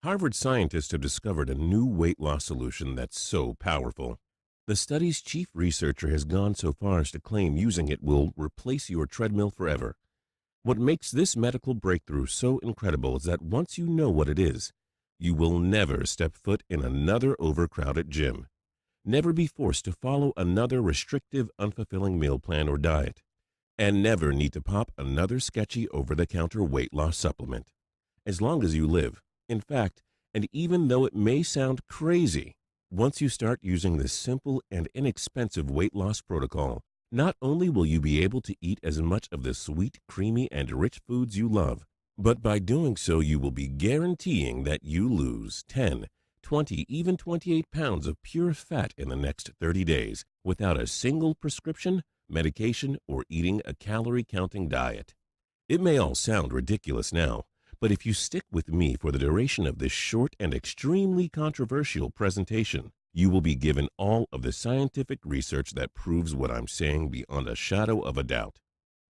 Harvard scientists have discovered a new weight loss solution that's so powerful. The study's chief researcher has gone so far as to claim using it will replace your treadmill forever. What makes this medical breakthrough so incredible is that once you know what it is, you will never step foot in another overcrowded gym, never be forced to follow another restrictive, unfulfilling meal plan or diet, and never need to pop another sketchy over-the-counter weight loss supplement. As long as you live. In fact, and even though it may sound crazy, once you start using this simple and inexpensive weight loss protocol, not only will you be able to eat as much of the sweet, creamy, and rich foods you love, but by doing so you will be guaranteeing that you lose 10, 20, even 28 pounds of pure fat in the next 30 days without a single prescription, medication, or eating a calorie-counting diet. It may all sound ridiculous now, but if you stick with me for the duration of this short and extremely controversial presentation, you will be given all of the scientific research that proves what I'm saying beyond a shadow of a doubt.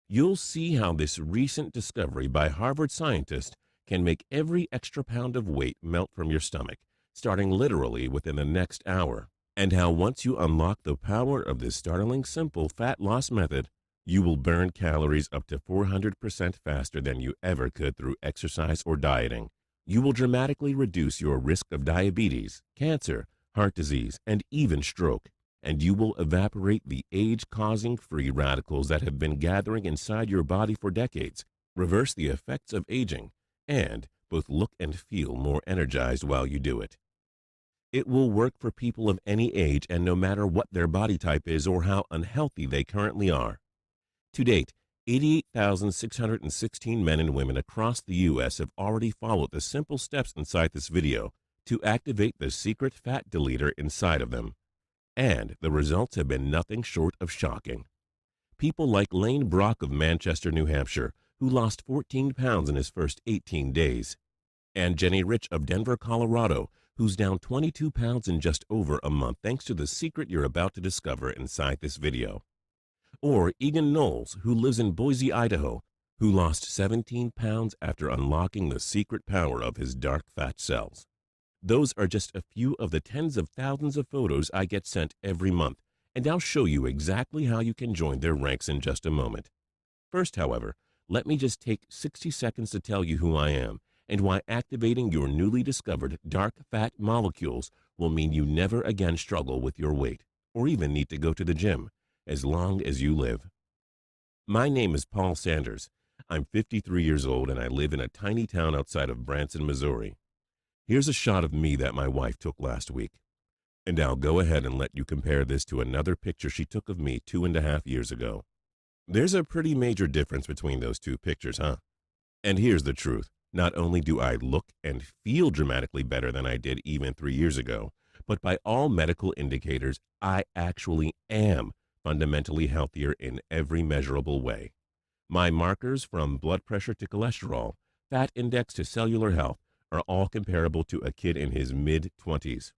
You'll see how this recent discovery by Harvard scientists can make every extra pound of weight melt from your stomach, starting literally within the next hour, and how once you unlock the power of this startling simple fat loss method, you will burn calories up to 400% faster than you ever could through exercise or dieting. You will dramatically reduce your risk of diabetes, cancer, heart disease, and even stroke. And you will evaporate the age-causing free radicals that have been gathering inside your body for decades, reverse the effects of aging, and both look and feel more energized while you do it. It will work for people of any age and no matter what their body type is or how unhealthy they currently are. To date, 88,616 men and women across the U.S. have already followed the simple steps inside this video to activate the secret fat deleter inside of them. And the results have been nothing short of shocking. People like Lane Brock of Manchester, New Hampshire, who lost 14 pounds in his first 18 days, and Jenny Rich of Denver, Colorado, who's down 22 pounds in just over a month thanks to the secret you're about to discover inside this video. Or Egan Knowles, who lives in Boise, Idaho, who lost 17 pounds after unlocking the secret power of his dark fat cells. Those are just a few of the tens of thousands of photos I get sent every month, and I'll show you exactly how you can join their ranks in just a moment. First, however, let me just take 60 seconds to tell you who I am and why activating your newly discovered dark fat molecules will mean you never again struggle with your weight or even need to go to the gym as long as you live. My name is Paul Sanders. I'm 53 years old and I live in a tiny town outside of Branson, Missouri. Here's a shot of me that my wife took last week. And I'll go ahead and let you compare this to another picture she took of me 2.5 years ago. There's a pretty major difference between those two pictures, huh? And here's the truth. Not only do I look and feel dramatically better than I did even 3 years ago, but by all medical indicators, I actually am fundamentally healthier in every measurable way. My markers from blood pressure to cholesterol, fat index to cellular health, are all comparable to a kid in his mid-20s.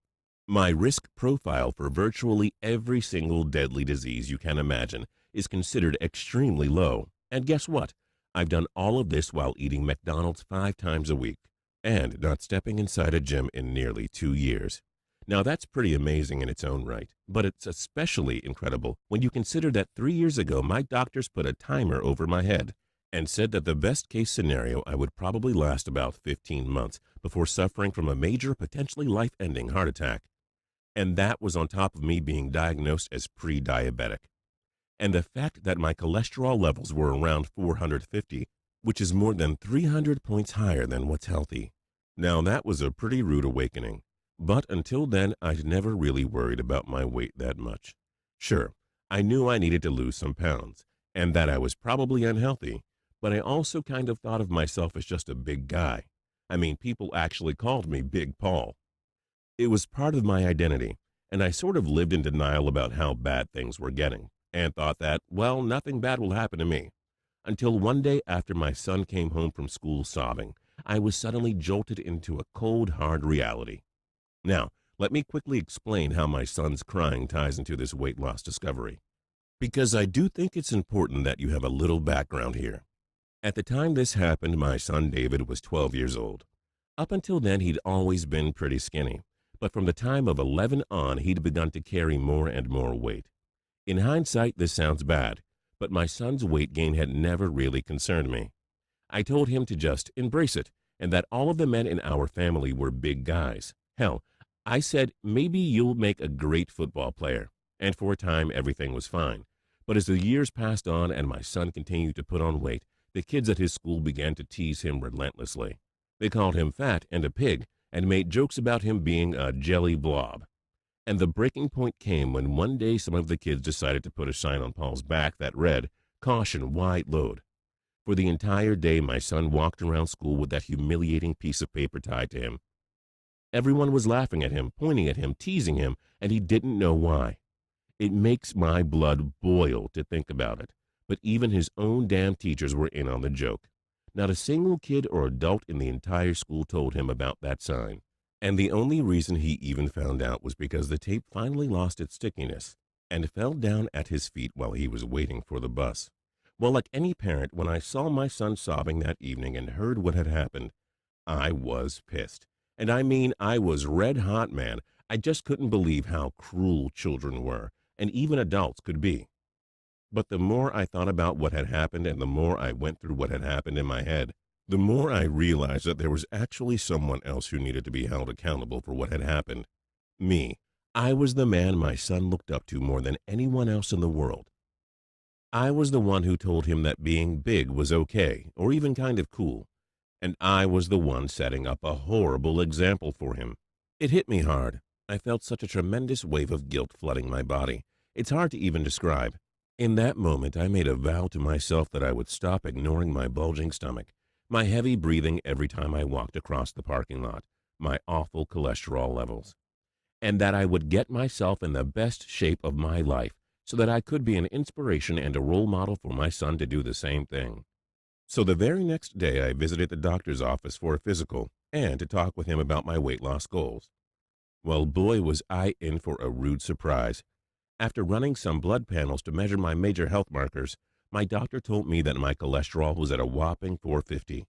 My risk profile for virtually every single deadly disease you can imagine is considered extremely low. And guess what? I've done all of this while eating McDonald's 5 times a week and not stepping inside a gym in nearly 2 years. Now that's pretty amazing in its own right, but it's especially incredible when you consider that 3 years ago my doctors put a timer over my head and said that the best case scenario I would probably last about 15 months before suffering from a major, potentially life-ending heart attack. And that was on top of me being diagnosed as pre-diabetic. And the fact that my cholesterol levels were around 450, which is more than 300 points higher than what's healthy. Now that was a pretty rude awakening, but until then I'd never really worried about my weight that much. Sure, I knew I needed to lose some pounds, and that I was probably unhealthy, but I also kind of thought of myself as just a big guy. I mean, people actually called me Big Paul. It was part of my identity, and I sort of lived in denial about how bad things were getting, and thought that, well, nothing bad will happen to me. Until one day after my son came home from school sobbing, I was suddenly jolted into a cold, hard reality. Now, let me quickly explain how my son's crying ties into this weight loss discovery, because I do think it's important that you have a little background here. At the time this happened, my son David was 12 years old. Up until then, he'd always been pretty skinny, but from the time of 11 on, he'd begun to carry more and more weight. In hindsight, this sounds bad, but my son's weight gain had never really concerned me. I told him to just embrace it, and that all of the men in our family were big guys. Hell, I said, maybe you'll make a great football player. And for a time, everything was fine. But as the years passed on and my son continued to put on weight, the kids at his school began to tease him relentlessly. They called him fat and a pig and made jokes about him being a jelly blob. And the breaking point came when one day some of the kids decided to put a sign on Paul's back that read, "Caution, wide load." For the entire day, my son walked around school with that humiliating piece of paper tied to him. Everyone was laughing at him, pointing at him, teasing him, and he didn't know why. It makes my blood boil to think about it, but even his own damn teachers were in on the joke. Not a single kid or adult in the entire school told him about that sign. And the only reason he even found out was because the tape finally lost its stickiness and fell down at his feet while he was waiting for the bus. Well, like any parent, when I saw my son sobbing that evening and heard what had happened, I was pissed. And I mean, I was red hot, man. I just couldn't believe how cruel children were, and even adults could be. But the more I thought about what had happened and the more I went through what had happened in my head, the more I realized that there was actually someone else who needed to be held accountable for what had happened. Me. I was the man my son looked up to more than anyone else in the world. I was the one who told him that being big was okay, or even kind of cool. And I was the one setting up a horrible example for him. It hit me hard. I felt such a tremendous wave of guilt flooding my body. It's hard to even describe. In that moment, I made a vow to myself that I would stop ignoring my bulging stomach, my heavy breathing every time I walked across the parking lot, my awful cholesterol levels, and that I would get myself in the best shape of my life so that I could be an inspiration and a role model for my son to do the same thing. So the very next day, I visited the doctor's office for a physical and to talk with him about my weight loss goals. Well, boy, was I in for a rude surprise. After running some blood panels to measure my major health markers, my doctor told me that my cholesterol was at a whopping 450,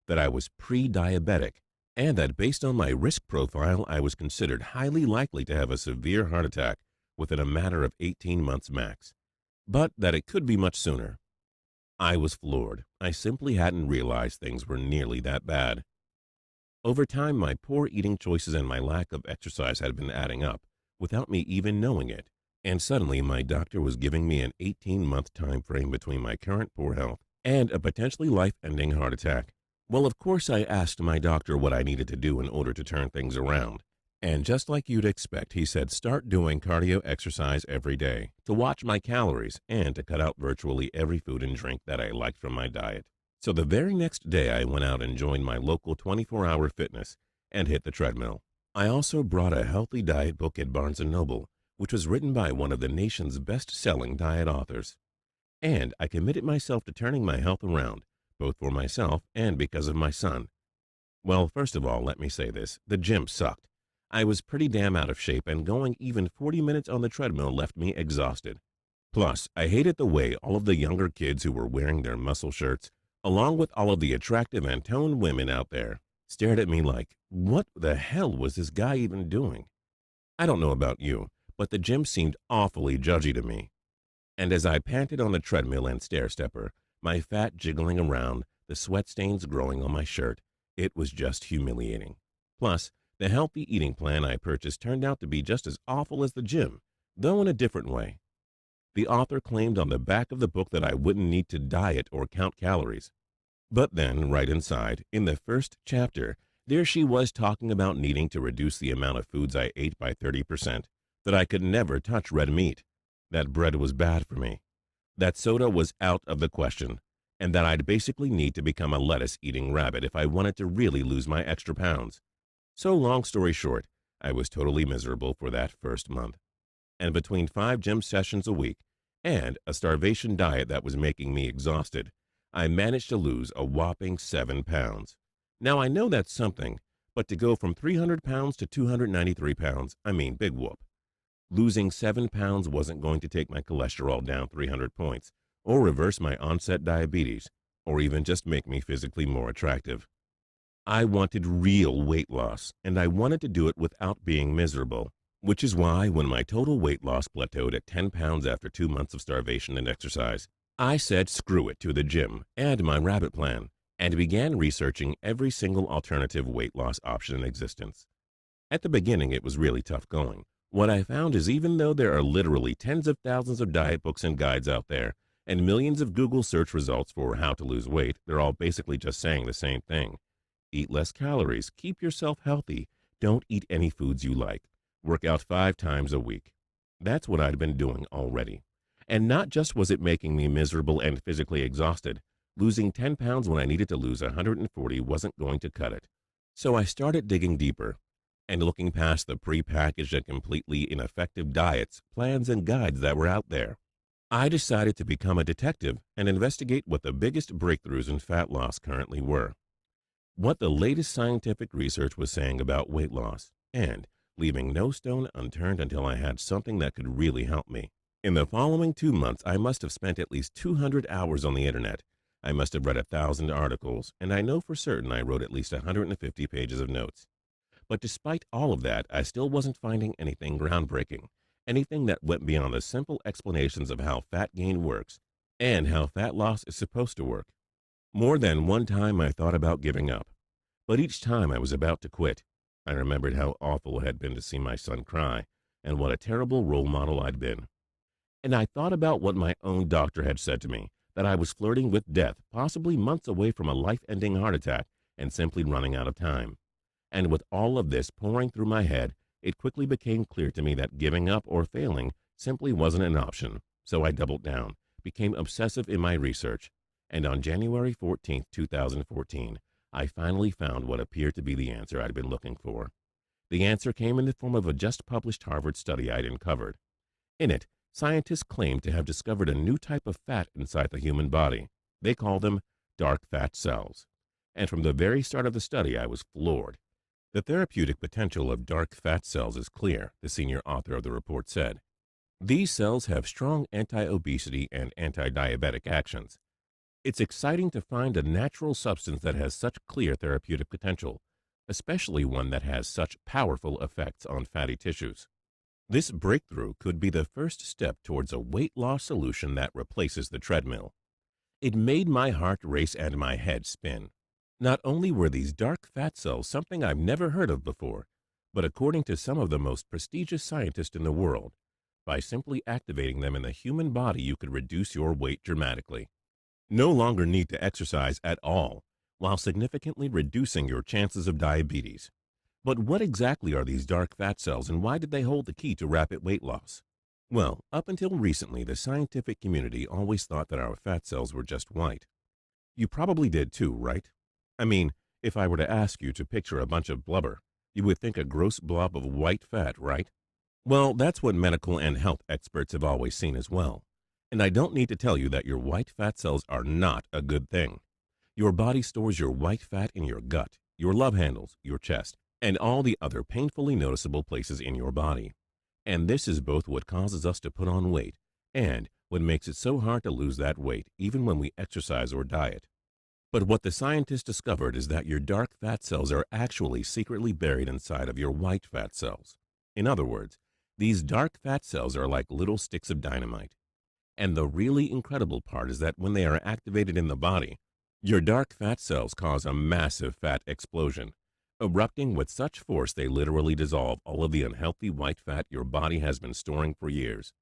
that I was pre-diabetic, and that based on my risk profile, I was considered highly likely to have a severe heart attack within a matter of 18 months max, but that it could be much sooner. I was floored. I simply hadn't realized things were nearly that bad. Over time, my poor eating choices and my lack of exercise had been adding up, without me even knowing it. And suddenly, my doctor was giving me an 18-month time frame between my current poor health and a potentially life-ending heart attack. Well, of course, I asked my doctor what I needed to do in order to turn things around. And just like you'd expect, he said start doing cardio exercise every day, to watch my calories, and to cut out virtually every food and drink that I liked from my diet. So the very next day, I went out and joined my local 24-hour fitness and hit the treadmill. I also brought a healthy diet book at Barnes & Noble, which was written by one of the nation's best-selling diet authors. And I committed myself to turning my health around, both for myself and because of my son. Well, first of all, let me say this. The gym sucked. I was pretty damn out of shape, and going even 40 minutes on the treadmill left me exhausted. Plus, I hated the way all of the younger kids who were wearing their muscle shirts, along with all of the attractive and toned women out there, stared at me like, what the hell was this guy even doing? I don't know about you, but the gym seemed awfully judgy to me. And as I panted on the treadmill and stair-stepper, my fat jiggling around, the sweat stains growing on my shirt, it was just humiliating. Plus, the healthy eating plan I purchased turned out to be just as awful as the gym, though in a different way. The author claimed on the back of the book that I wouldn't need to diet or count calories. But then, right inside, in the first chapter, there she was talking about needing to reduce the amount of foods I ate by 30%, that I could never touch red meat, that bread was bad for me, that soda was out of the question, and that I'd basically need to become a lettuce-eating rabbit if I wanted to really lose my extra pounds. So long story short, I was totally miserable for that first month. And between 5 gym sessions a week and a starvation diet that was making me exhausted, I managed to lose a whopping 7 pounds. Now, I know that's something, but to go from 300 pounds to 293 pounds, I mean, big whoop. Losing 7 pounds wasn't going to take my cholesterol down 300 points, or reverse my onset diabetes, or even just make me physically more attractive. I wanted real weight loss, and I wanted to do it without being miserable, which is why when my total weight loss plateaued at 10 pounds after 2 months of starvation and exercise, I said screw it to the gym and my rabbit plan and began researching every single alternative weight loss option in existence. At the beginning, it was really tough going. What I found is even though there are literally tens of thousands of diet books and guides out there, and millions of Google search results for how to lose weight, they're all basically just saying the same thing. Eat less calories, keep yourself healthy, don't eat any foods you like, work out 5 times a week. That's what I'd been doing already. And not just was it making me miserable and physically exhausted, losing 10 pounds when I needed to lose 140 wasn't going to cut it. So I started digging deeper and looking past the prepackaged and completely ineffective diets, plans, and guides that were out there. I decided to become a detective and investigate what the biggest breakthroughs in fat loss currently were, what the latest scientific research was saying about weight loss, and leaving no stone unturned until I had something that could really help me. In the following 2 months, I must have spent at least 200 hours on the internet. I must have read 1,000 articles, and I know for certain I wrote at least 150 pages of notes. But despite all of that, I still wasn't finding anything groundbreaking, anything that went beyond the simple explanations of how fat gain works and how fat loss is supposed to work. More than one time I thought about giving up, but each time I was about to quit. I remembered how awful it had been to see my son cry and what a terrible role model I'd been. And I thought about what my own doctor had said to me, that I was flirting with death, possibly months away from a life-ending heart attack and simply running out of time. And with all of this pouring through my head, it quickly became clear to me that giving up or failing simply wasn't an option. So I doubled down, became obsessive in my research, and on January 14th, 2014, I finally found what appeared to be the answer I'd been looking for. The answer came in the form of a just-published Harvard study I'd uncovered. In it, scientists claimed to have discovered a new type of fat inside the human body. They call them dark fat cells. And from the very start of the study, I was floored. The therapeutic potential of dark fat cells is clear, the senior author of the report said. These cells have strong anti-obesity and anti-diabetic actions. It's exciting to find a natural substance that has such clear therapeutic potential, especially one that has such powerful effects on fatty tissues. This breakthrough could be the first step towards a weight loss solution that replaces the treadmill. It made my heart race and my head spin. Not only were these dark fat cells something I've never heard of before, but according to some of the most prestigious scientists in the world, by simply activating them in the human body, you could reduce your weight dramatically. No longer need to exercise at all, while significantly reducing your chances of diabetes. But what exactly are these dark fat cells, and why did they hold the key to rapid weight loss? Well, up until recently, the scientific community always thought that our fat cells were just white. You probably did too, right? I mean, if I were to ask you to picture a bunch of blubber, you would think a gross blob of white fat, right? Well, that's what medical and health experts have always seen as well. And I don't need to tell you that your white fat cells are not a good thing. Your body stores your white fat in your gut, your love handles, your chest, and all the other painfully noticeable places in your body. And this is both what causes us to put on weight and what makes it so hard to lose that weight even when we exercise or diet. But what the scientists discovered is that your dark fat cells are actually secretly buried inside of your white fat cells. In other words, these dark fat cells are like little sticks of dynamite. And the really incredible part is that when they are activated in the body, your dark fat cells cause a massive fat explosion, erupting with such force they literally dissolve all of the unhealthy white fat your body has been storing for years,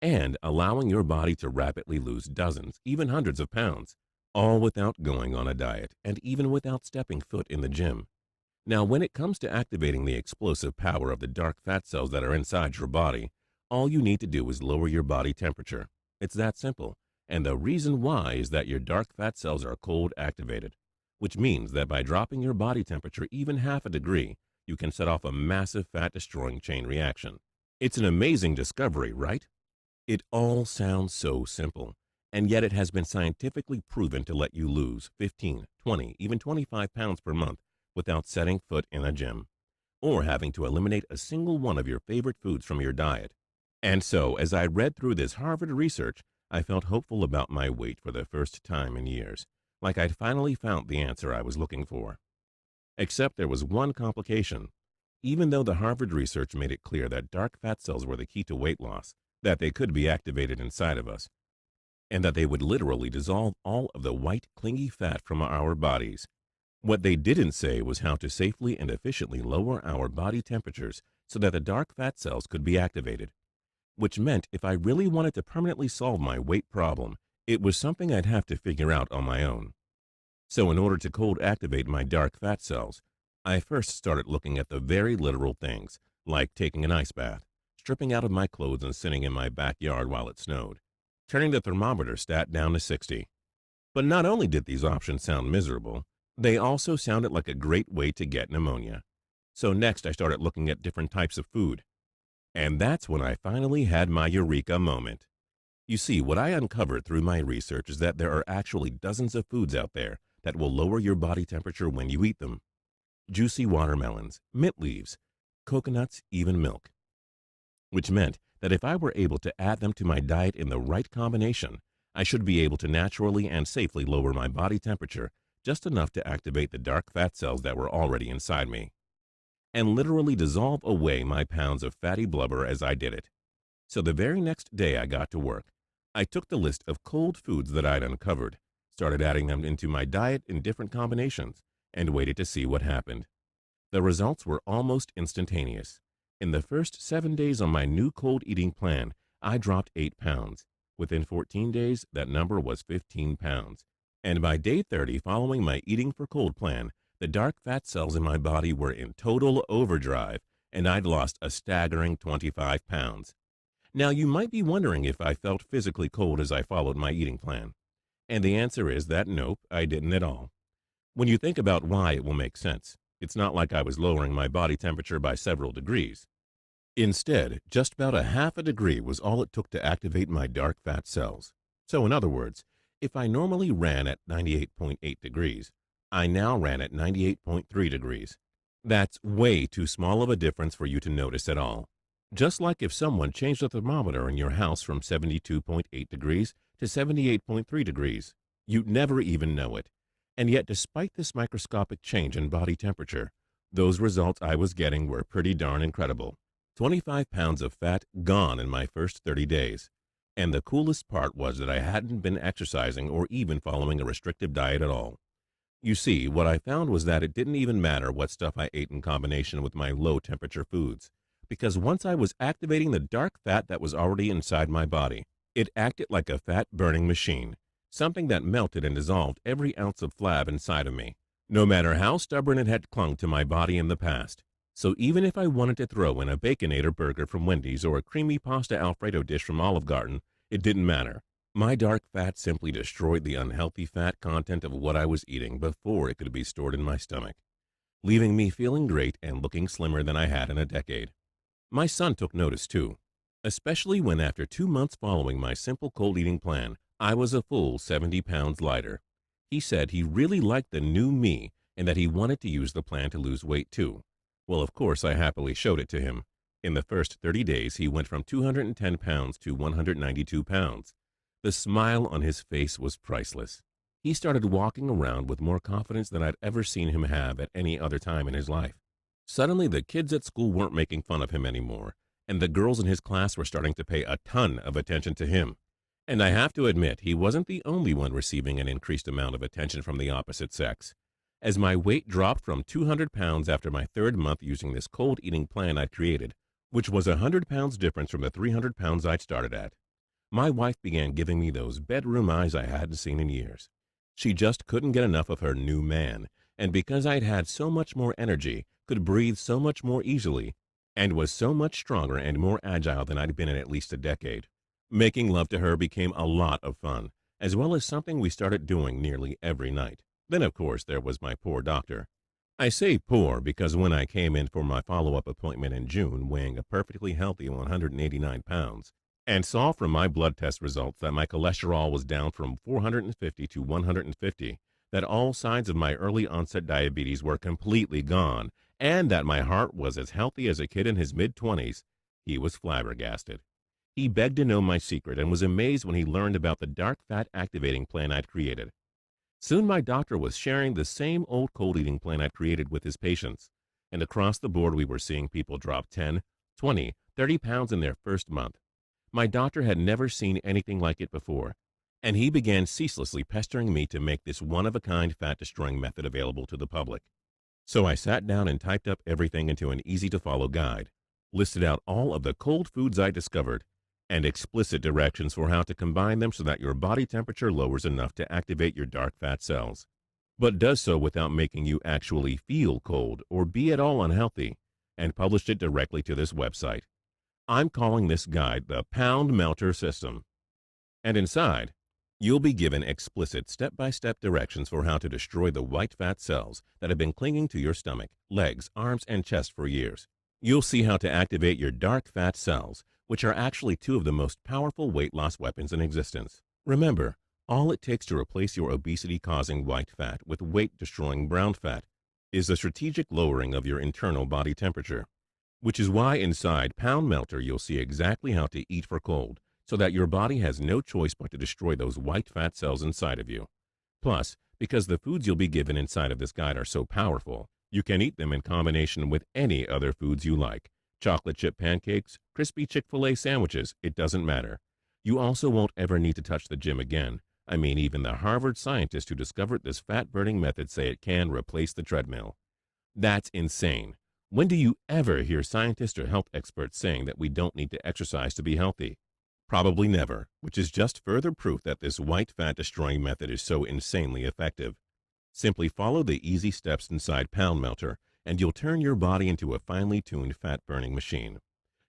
and allowing your body to rapidly lose dozens, even hundreds of pounds, all without going on a diet and even without stepping foot in the gym. Now, when it comes to activating the explosive power of the dark fat cells that are inside your body, all you need to do is lower your body temperature. It's that simple. And the reason why is that your dark fat cells are cold activated, which means that by dropping your body temperature even half a degree, you can set off a massive fat-destroying chain reaction. It's an amazing discovery, right? It all sounds so simple, and yet it has been scientifically proven to let you lose 15, 20, even 25 pounds per month without setting foot in a gym, or having to eliminate a single one of your favorite foods from your diet. And so, as I read through this Harvard research, I felt hopeful about my weight for the first time in years, like I'd finally found the answer I was looking for. Except there was one complication. Even though the Harvard research made it clear that dark fat cells were the key to weight loss, that they could be activated inside of us, and that they would literally dissolve all of the white, clingy fat from our bodies, what they didn't say was how to safely and efficiently lower our body temperatures so that the dark fat cells could be activated, which meant if I really wanted to permanently solve my weight problem, it was something I'd have to figure out on my own. So in order to cold activate my dark fat cells, I first started looking at the very literal things, like taking an ice bath, stripping out of my clothes and sitting in my backyard while it snowed, turning the thermometer stat down to 60. But not only did these options sound miserable, they also sounded like a great way to get pneumonia. So next I started looking at different types of food. And that's when I finally had my eureka moment. You see, what I uncovered through my research is that there are actually dozens of foods out there that will lower your body temperature when you eat them. Juicy watermelons, mint leaves, coconuts, even milk. Which meant that if I were able to add them to my diet in the right combination, I should be able to naturally and safely lower my body temperature just enough to activate the dark fat cells that were already inside me, and literally dissolve away my pounds of fatty blubber as I did it. So the very next day I got to work, I took the list of cold foods that I'd uncovered, started adding them into my diet in different combinations, and waited to see what happened. The results were almost instantaneous. In the first 7 days on my new cold eating plan, I dropped 8 pounds. Within 14 days, that number was 15 pounds. And by day 30 following my eating for cold plan, the dark fat cells in my body were in total overdrive, and I'd lost a staggering 25 pounds. Now, you might be wondering if I felt physically cold as I followed my eating plan. And the answer is that nope, I didn't at all. When you think about why, it will make sense. It's not like I was lowering my body temperature by several degrees. Instead, just about a half a degree was all it took to activate my dark fat cells. So in other words, if I normally ran at 98.8 degrees, I now ran at 98.3 degrees. That's way too small of a difference for you to notice at all. Just like if someone changed the thermometer in your house from 72.8 degrees to 78.3 degrees, you'd never even know it. And yet, despite this microscopic change in body temperature, those results I was getting were pretty darn incredible. 25 pounds of fat gone in my first 30 days. And the coolest part was that I hadn't been exercising or even following a restrictive diet at all. You see, what I found was that it didn't even matter what stuff I ate in combination with my low temperature foods, because once I was activating the dark fat that was already inside my body, it acted like a fat burning machine, something that melted and dissolved every ounce of flab inside of me, no matter how stubborn it had clung to my body in the past. So even if I wanted to throw in a Baconator burger from Wendy's or a creamy pasta Alfredo dish from Olive Garden, it didn't matter. My dark fat simply destroyed the unhealthy fat content of what I was eating before it could be stored in my stomach, leaving me feeling great and looking slimmer than I had in a decade. My son took notice too, especially when after 2 months following my simple cold eating plan, I was a full 70 pounds lighter. He said he really liked the new me and that he wanted to use the plan to lose weight too. Well, of course, I happily showed it to him. In the first 30 days, he went from 210 pounds to 192 pounds. The smile on his face was priceless. He started walking around with more confidence than I'd ever seen him have at any other time in his life. Suddenly, the kids at school weren't making fun of him anymore, and the girls in his class were starting to pay a ton of attention to him. And I have to admit, he wasn't the only one receiving an increased amount of attention from the opposite sex. As my weight dropped from 200 pounds after my 3rd month using this cold eating plan I'd created, which was 100 pounds difference from the 300 pounds I'd started at, my wife began giving me those bedroom eyes I hadn't seen in years. She just couldn't get enough of her new man, and because I'd had so much more energy, could breathe so much more easily, and was so much stronger and more agile than I'd been in at least a decade, making love to her became a lot of fun, as well as something we started doing nearly every night. Then, of course, there was my poor doctor. I say poor because when I came in for my follow-up appointment in June, weighing a perfectly healthy 189 pounds, and saw from my blood test results that my cholesterol was down from 450 to 150, that all signs of my early onset diabetes were completely gone, and that my heart was as healthy as a kid in his mid-20s, he was flabbergasted. He begged to know my secret and was amazed when he learned about the dark fat activating plan I'd created. Soon my doctor was sharing the same old cold eating plan I created with his patients. And across the board, we were seeing people drop 10, 20, 30 pounds in their first month. My doctor had never seen anything like it before, and he began ceaselessly pestering me to make this one-of-a-kind fat-destroying method available to the public. So I sat down and typed up everything into an easy-to-follow guide, listed out all of the cold foods I discovered, and explicit directions for how to combine them so that your body temperature lowers enough to activate your dark fat cells, but does so without making you actually feel cold or be at all unhealthy, and published it directly to this website. I'm calling this guide the Pound Melter System. And inside, you'll be given explicit step-by-step directions for how to destroy the white fat cells that have been clinging to your stomach, legs, arms, and chest for years. You'll see how to activate your dark fat cells, which are actually two of the most powerful weight loss weapons in existence. Remember, all it takes to replace your obesity-causing white fat with weight-destroying brown fat is the strategic lowering of your internal body temperature, which is why inside Pound Melter you'll see exactly how to eat for cold, so that your body has no choice but to destroy those white fat cells inside of you. Plus, because the foods you'll be given inside of this guide are so powerful, you can eat them in combination with any other foods you like. Chocolate chip pancakes, crispy Chick-fil-A sandwiches, it doesn't matter. You also won't ever need to touch the gym again. I mean, even the Harvard scientists who discovered this fat-burning method say it can replace the treadmill. That's insane. When do you ever hear scientists or health experts saying that we don't need to exercise to be healthy? Probably never, which is just further proof that this white fat destroying method is so insanely effective. Simply follow the easy steps inside Pound Melter, and you'll turn your body into a finely tuned fat-burning machine.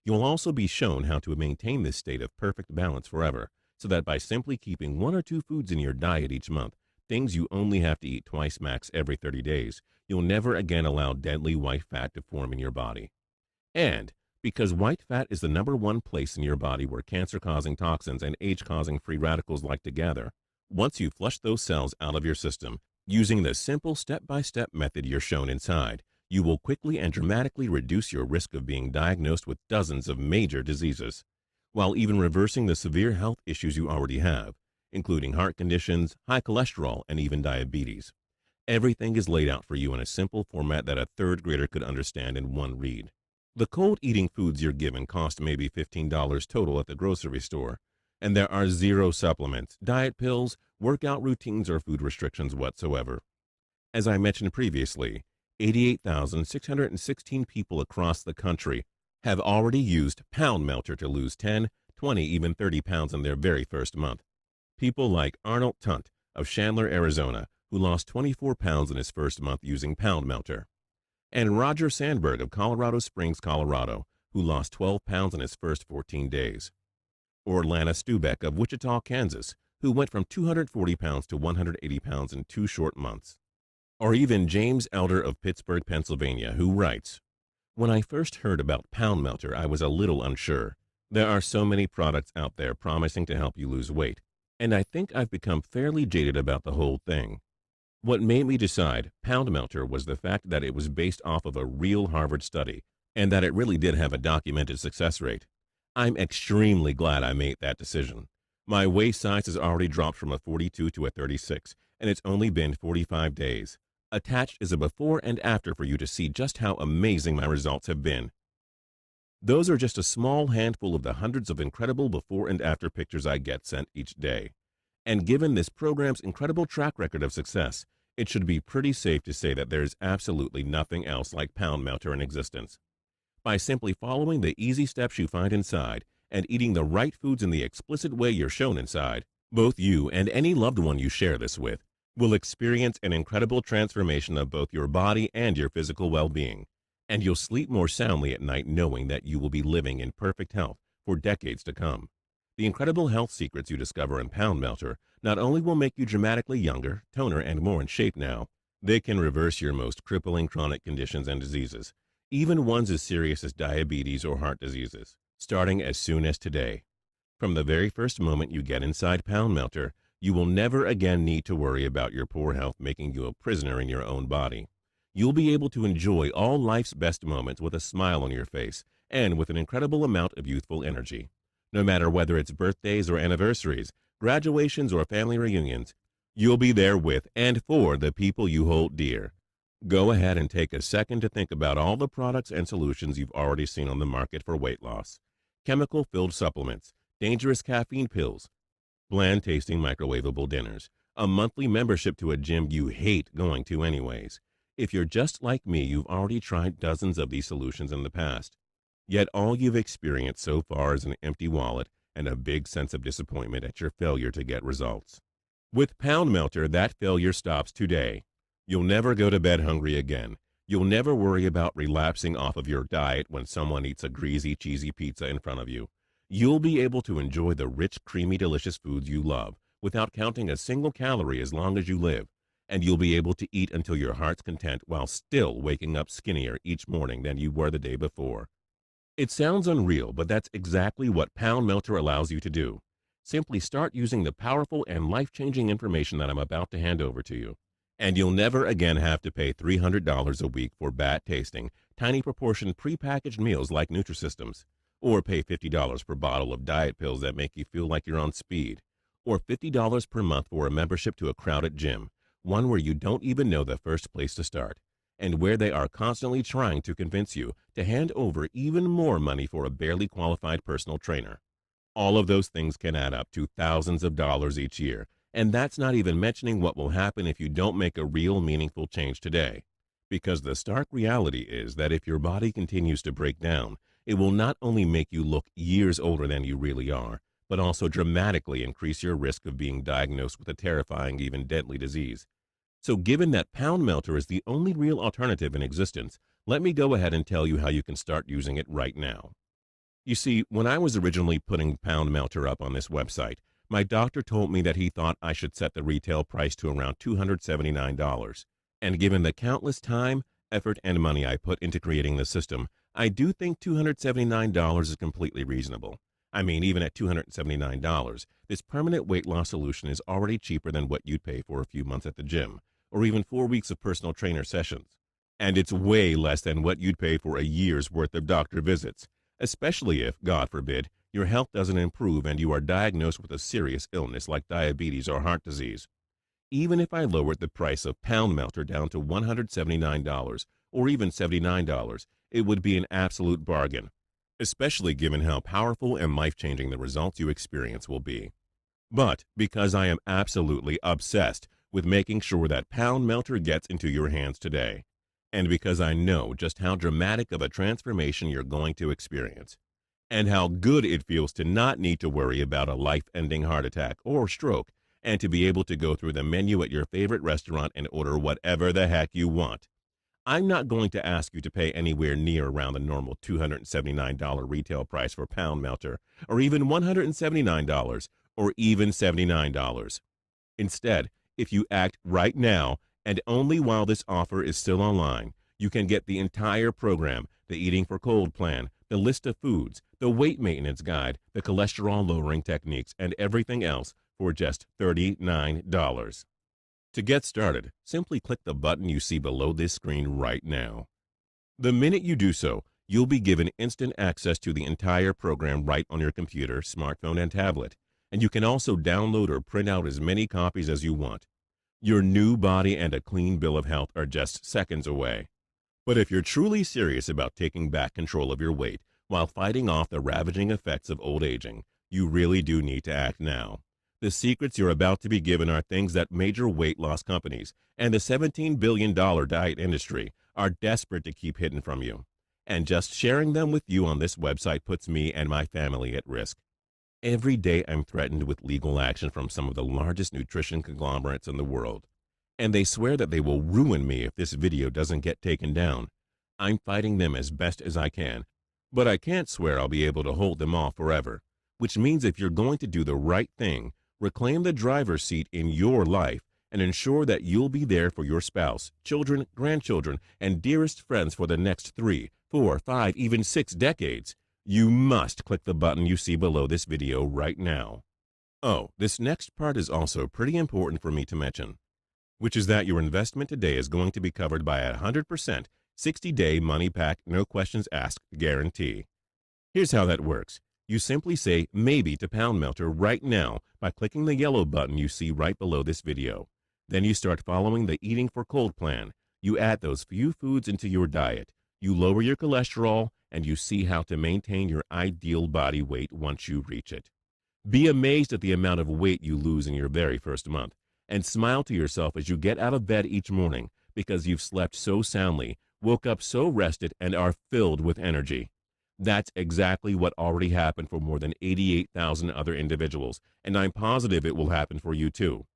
You'll also be shown how to maintain this state of perfect balance forever, so that by simply keeping 1 or 2 foods in your diet each month, things you only have to eat twice max every 30 days, you'll never again allow deadly white fat to form in your body. And because white fat is the #1 place in your body where cancer-causing toxins and age-causing free radicals like to gather, once you flush those cells out of your system, using the simple step-by-step method you're shown inside, you will quickly and dramatically reduce your risk of being diagnosed with dozens of major diseases, while even reversing the severe health issues you already have, including heart conditions, high cholesterol, and even diabetes. Everything is laid out for you in a simple format that a third grader could understand in one read. The cold eating foods you're given cost maybe $15 total at the grocery store, and there are 0 supplements, diet pills, workout routines, or food restrictions whatsoever. As I mentioned previously, 88,616 people across the country have already used Pound Melter to lose 10, 20, even 30 pounds in their very first month. People like Arnold Tunt of Chandler, Arizona, who lost 24 pounds in his first month using Pound Melter, and Roger Sandberg of Colorado Springs, Colorado, who lost 12 pounds in his first 14 days. Or Lana Stubeck of Wichita, Kansas, who went from 240 pounds to 180 pounds in 2 short months. Or even James Elder of Pittsburgh, Pennsylvania, who writes, "When I first heard about Pound Melter, I was a little unsure. There are so many products out there promising to help you lose weight, and I think I've become fairly jaded about the whole thing. What made me decide Pound Melter was the fact that it was based off of a real Harvard study, and that it really did have a documented success rate. I'm extremely glad I made that decision. My waist size has already dropped from a 42 to a 36, and it's only been 45 days. Attached is a before and after for you to see just how amazing my results have been. Those are just a small handful of the hundreds of incredible before and after pictures I get sent each day. And given this program's incredible track record of success, it should be pretty safe to say that there is absolutely nothing else like Pound Melter in existence. By simply following the easy steps you find inside and eating the right foods in the explicit way you're shown inside, both you and any loved one you share this with will experience an incredible transformation of both your body and your physical well-being, and you'll sleep more soundly at night knowing that you will be living in perfect health for decades to come. The incredible health secrets you discover in Pound Melter not only will make you dramatically younger, toner, and more in shape now, they can reverse your most crippling chronic conditions and diseases, even ones as serious as diabetes or heart diseases, starting as soon as today. From the very first moment you get inside Pound Melter, you will never again need to worry about your poor health making you a prisoner in your own body. You'll be able to enjoy all life's best moments with a smile on your face and with an incredible amount of youthful energy. No matter whether it's birthdays or anniversaries, graduations or family reunions, You'll be there with and for the people you hold dear. Go ahead and take a second to think about all the products and solutions you've already seen on the market for weight loss. Chemical-filled supplements, dangerous caffeine pills, bland-tasting microwavable dinners, a monthly membership to a gym you hate going to anyways. If you're just like me, you've already tried dozens of these solutions in the past. Yet all you've experienced so far is an empty wallet and a big sense of disappointment at your failure to get results. With Pound Melter, that failure stops today. You'll never go to bed hungry again. You'll never worry about relapsing off of your diet when someone eats a greasy, cheesy pizza in front of you. You'll be able to enjoy the rich, creamy, delicious foods you love without counting a single calorie as long as you live. And you'll be able to eat until your heart's content while still waking up skinnier each morning than you were the day before. It sounds unreal, but that's exactly what Pound Melter allows you to do. Simply start using the powerful and life-changing information that I'm about to hand over to you. And you'll never again have to pay $300 a week for bad-tasting, tiny proportion prepackaged meals like Nutrisystems, or pay $50 per bottle of diet pills that make you feel like you're on speed, or $50 per month for a membership to a crowded gym, one where you don't even know the first place to start, and where they are constantly trying to convince you to hand over even more money for a barely qualified personal trainer. All of those things can add up to thousands of dollars each year, and that's not even mentioning what will happen if you don't make a real meaningful change today. Because the stark reality is that if your body continues to break down, it will not only make you look years older than you really are, but also dramatically increase your risk of being diagnosed with a terrifying, even deadly disease. So given that Pound Melter is the only real alternative in existence, let me go ahead and tell you how you can start using it right now. You see, when I was originally putting Pound Melter up on this website, my doctor told me that he thought I should set the retail price to around $279. And given the countless time, effort, and money I put into creating the system, I do think $279 is completely reasonable. I mean, even at $279, this permanent weight loss solution is already cheaper than what you'd pay for a few months at the gym, or even 4 weeks of personal trainer sessions. And it's way less than what you'd pay for a year's worth of doctor visits, especially if, God forbid, your health doesn't improve and you are diagnosed with a serious illness like diabetes or heart disease. Even if I lowered the price of Pound Melter down to $179 or even $79, it would be an absolute bargain, especially given how powerful and life-changing the results you experience will be. But because I am absolutely obsessed with making sure that Pound Melter gets into your hands today, and because I know just how dramatic of a transformation you're going to experience, and how good it feels to not need to worry about a life-ending heart attack or stroke, and to be able to go through the menu at your favorite restaurant and order whatever the heck you want, I'm not going to ask you to pay anywhere near around the normal $279 retail price for Pound Melter, or even $179, or even $79. Instead, if you act right now, and only while this offer is still online, you can get the entire program, the Eating for Cold plan, the list of foods, the weight maintenance guide, the cholesterol lowering techniques, and everything else for just $39. To get started, simply click the button you see below this screen right now. The minute you do so, you'll be given instant access to the entire program right on your computer, smartphone, and tablet, and you can also download or print out as many copies as you want. Your new body and a clean bill of health are just seconds away. But if you're truly serious about taking back control of your weight while fighting off the ravaging effects of old aging, you really do need to act now. The secrets you're about to be given are things that major weight loss companies and the $17 billion diet industry are desperate to keep hidden from you. And just sharing them with you on this website puts me and my family at risk. Every day I'm threatened with legal action from some of the largest nutrition conglomerates in the world. And they swear that they will ruin me if this video doesn't get taken down. I'm fighting them as best as I can, but I can't swear I'll be able to hold them off forever, which means if you're going to do the right thing, reclaim the driver's seat in your life and ensure that you'll be there for your spouse, children, grandchildren, and dearest friends for the next 3, 4, 5, even 6 decades, you must click the button you see below this video right now. Oh, this next part is also pretty important for me to mention, which is that your investment today is going to be covered by a 100% 60-day money-back, no questions asked guarantee. Here's how that works. You simply say maybe to Pound Melter right now by clicking the yellow button you see right below this video. Then you start following the Eating for Cold plan. You add those few foods into your diet. You lower your cholesterol, and you see how to maintain your ideal body weight once you reach it. Be amazed at the amount of weight you lose in your very first month, and smile to yourself as you get out of bed each morning because you've slept so soundly, woke up so rested, and are filled with energy. That's exactly what already happened for more than 88,000 other individuals, and I'm positive it will happen for you too.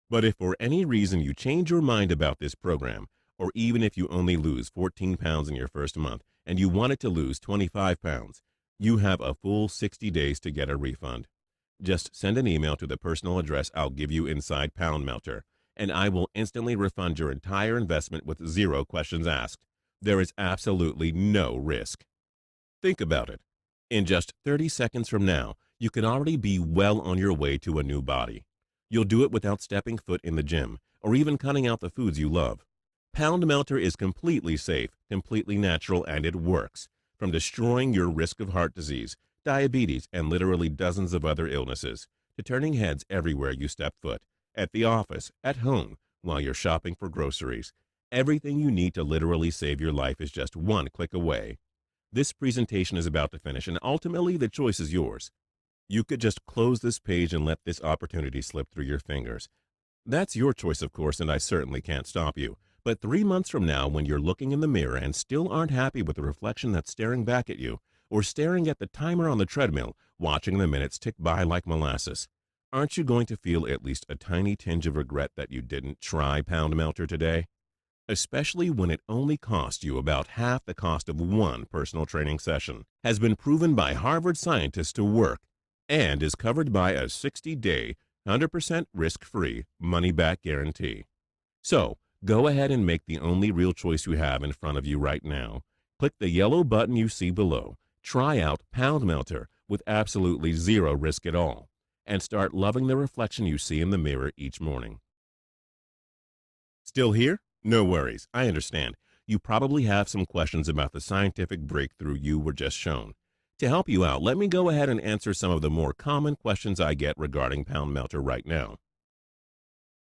But if for any reason you change your mind about this program, or even if you only lose 14 pounds in your first month and you wanted to lose 25 pounds, you have a full 60 days to get a refund. Just send an email to the personal address I'll give you inside Pound Melter, and I will instantly refund your entire investment with 0 questions asked. There is absolutely no risk. Think about it. In just 30 seconds from now, you can already be well on your way to a new body. You'll do it without stepping foot in the gym or even cutting out the foods you love. Pound Melter is completely safe, completely natural, and it works. From destroying your risk of heart disease, diabetes, and literally dozens of other illnesses, to turning heads everywhere you step foot, at the office, at home, while you're shopping for groceries. Everything you need to literally save your life is just one click away. This presentation is about to finish, and ultimately the choice is yours. You could just close this page and let this opportunity slip through your fingers. That's your choice, of course, and I certainly can't stop you. But 3 months from now, when you're looking in the mirror and still aren't happy with the reflection that's staring back at you, or staring at the timer on the treadmill, watching the minutes tick by like molasses, aren't you going to feel at least a tiny tinge of regret that you didn't try Pound Melter today? Especially when it only cost you about half the cost of one personal training session, has been proven by Harvard scientists to work, and is covered by a 60-day, 100% risk-free, money-back guarantee. So, go ahead and make the only real choice you have in front of you right now. Click the yellow button you see below. Try out Pound Melter with absolutely 0 risk at all, and start loving the reflection you see in the mirror each morning. Still here? No worries, I understand. You probably have some questions about the scientific breakthrough you were just shown. To help you out, let me go ahead and answer some of the more common questions I get regarding Pound Melter right now.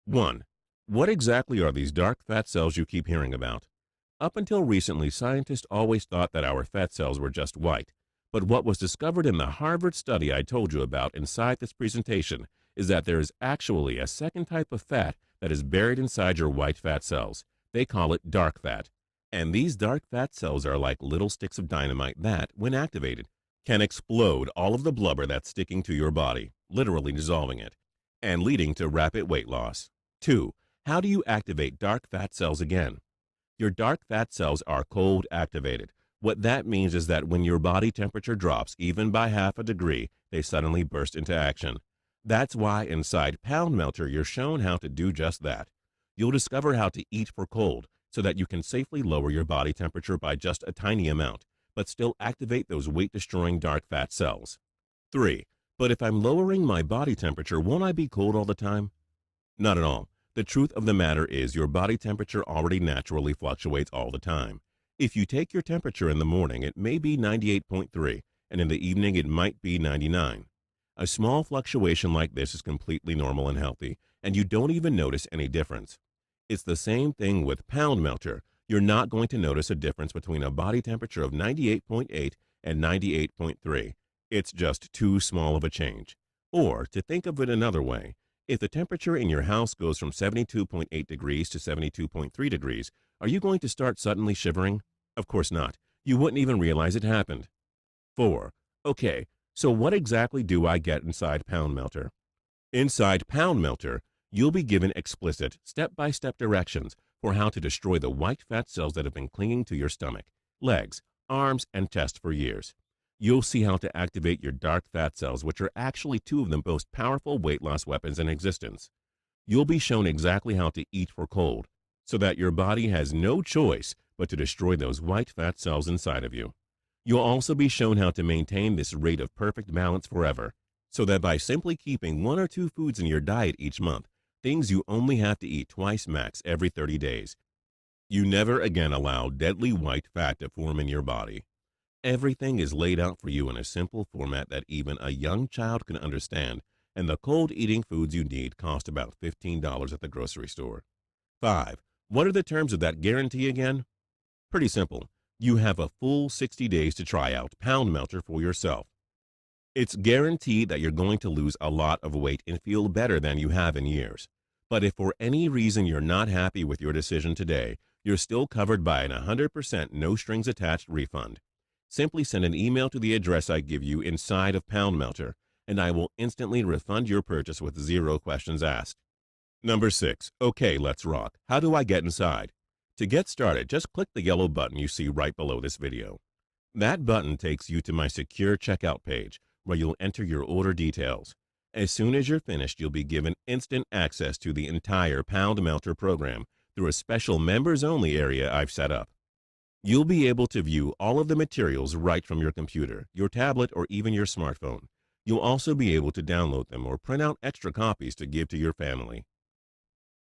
1. What exactly are these dark fat cells you keep hearing about? Up until recently, scientists always thought that our fat cells were just white. But what was discovered in the Harvard study I told you about inside this presentation is that there is actually a second type of fat that is buried inside your white fat cells. They call it dark fat. And these dark fat cells are like little sticks of dynamite that, when activated, can explode all of the blubber that's sticking to your body, literally dissolving it, and leading to rapid weight loss. 2. How do you activate dark fat cells again? Your dark fat cells are cold activated. What that means is that when your body temperature drops even by half a degree, they suddenly burst into action. That's why inside Pound Melter you're shown how to do just that. You'll discover how to eat for cold so that you can safely lower your body temperature by just a tiny amount, but still activate those weight-destroying dark fat cells. 3. But if I'm lowering my body temperature, won't I be cold all the time? Not at all. The truth of the matter is your body temperature already naturally fluctuates all the time. If you take your temperature in the morning, it may be 98.3, and in the evening it might be 99. A small fluctuation like this is completely normal and healthy, and you don't even notice any difference. It's the same thing with Pound Melter. You're not going to notice a difference between a body temperature of 98.8 and 98.3. It's just too small of a change. Or, to think of it another way, if the temperature in your house goes from 72.8 degrees to 72.3 degrees, are you going to start suddenly shivering? Of course not. You wouldn't even realize it happened. 4. Okay, so what exactly do I get inside Pound Melter? Inside Pound Melter, you'll be given explicit, step-by-step directions for how to destroy the white fat cells that have been clinging to your stomach, legs, arms, and chest for years. You'll see how to activate your dark fat cells, which are actually 2 of the most powerful weight loss weapons in existence. You'll be shown exactly how to eat for cold, so that your body has no choice but to destroy those white fat cells inside of you. You'll also be shown how to maintain this rate of perfect balance forever, so that by simply keeping 1 or 2 foods in your diet each month, things you only have to eat twice max every 30 days, you never again allow deadly white fat to form in your body. Everything is laid out for you in a simple format that even a young child can understand, and the cold eating foods you need cost about $15 at the grocery store. 5. What are the terms of that guarantee again? Pretty simple. You have a full 60 days to try out Pound Melter for yourself. It's guaranteed that you're going to lose a lot of weight and feel better than you have in years. But if for any reason you're not happy with your decision today, you're still covered by an 100% no strings attached refund. Simply send an email to the address I give you inside of Pound Melter, and I will instantly refund your purchase with 0 questions asked. Number 6. Okay, let's rock. How do I get inside? To get started, just click the yellow button you see right below this video. That button takes you to my secure checkout page, where you'll enter your order details. As soon as you're finished, you'll be given instant access to the entire Pound Melter program through a special members-only area I've set up. You'll be able to view all of the materials right from your computer, your tablet, or even your smartphone. You'll also be able to download them or print out extra copies to give to your family.